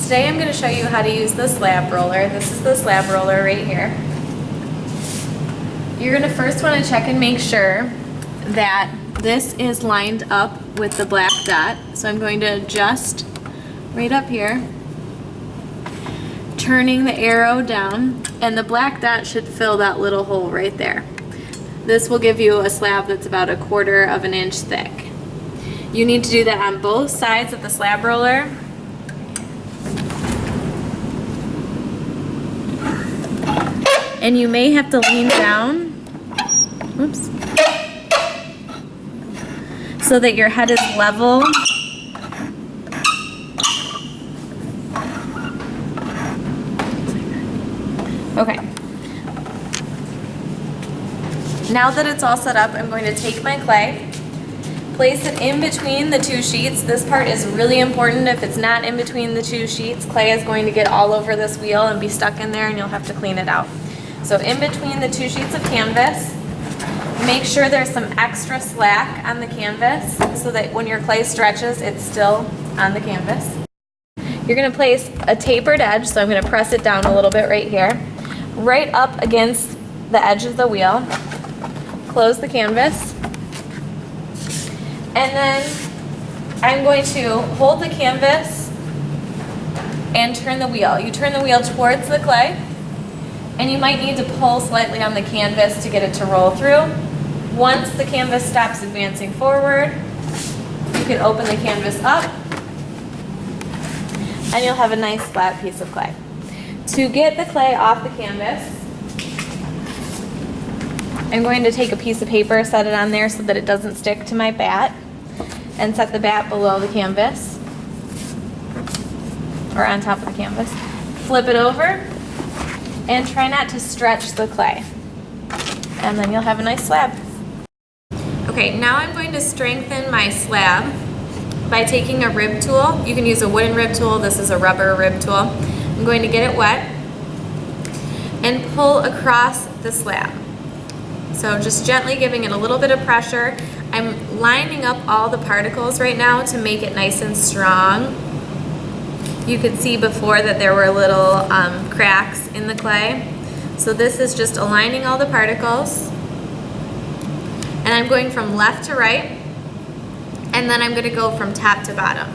Today I'm going to show you how to use the slab roller. This is the slab roller right here. You're going to first want to check and make sure that this is lined up with the black dot. So I'm going to adjust right up here, turning the arrow down, and the black dot should fill that little hole right there. This will give you a slab that's about 1/4 of an inch thick. You need to do that on both sides of the slab roller. And you may have to lean down, oops, so that your head is level. Okay. Now that it's all set up, I'm going to take my clay, place it in between the two sheets. This part is really important. If it's not in between the two sheets, clay is going to get all over this wheel and be stuck in there, and you'll have to clean it out. So in between the two sheets of canvas, make sure there's some extra slack on the canvas so that when your clay stretches, it's still on the canvas. You're going to place a tapered edge, so I'm going to press it down a little bit right here, right up against the edge of the wheel. Close the canvas. And then I'm going to hold the canvas and turn the wheel. You turn the wheel towards the clay, and you might need to pull slightly on the canvas to get it to roll through. Once the canvas stops advancing forward, you can open the canvas up, and you'll have a nice flat piece of clay. To get the clay off the canvas, I'm going to take a piece of paper, set it on there so that it doesn't stick to my bat, and set the bat below the canvas, or on top of the canvas. Flip it over, and try not to stretch the clay. And then you'll have a nice slab. Okay, now I'm going to strengthen my slab by taking a rib tool. You can use a wooden rib tool. This is a rubber rib tool. I'm going to get it wet and pull across the slab. So just gently giving it a little bit of pressure. I'm lining up all the particles right now to make it nice and strong. You could see before that there were little cracks in the clay. So this is just aligning all the particles. And I'm going from left to right, and then I'm going to go from top to bottom.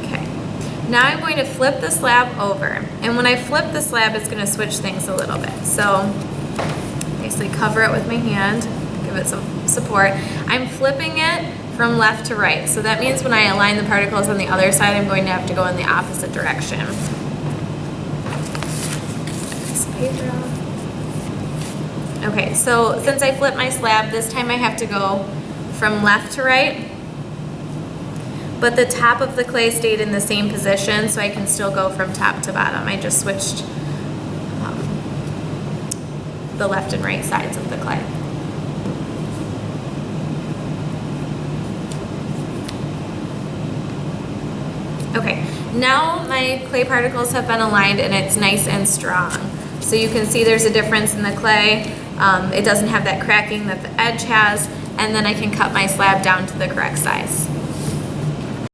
Okay. Now I'm going to flip the slab over. And when I flip the slab, it's going to switch things a little bit. So basically cover it with my hand. Give it some support. I'm flipping it from left to right. So that means when I align the particles on the other side, I'm going to have to go in the opposite direction. Okay, so since I flipped my slab, this time I have to go from left to right. But the top of the clay stayed in the same position, so I can still go from top to bottom. I just switched the left and right sides of the clay. Okay, now my clay particles have been aligned and it's nice and strong. So you can see there's a difference in the clay. It doesn't have that cracking that the edge has, and then I can cut my slab down to the correct size.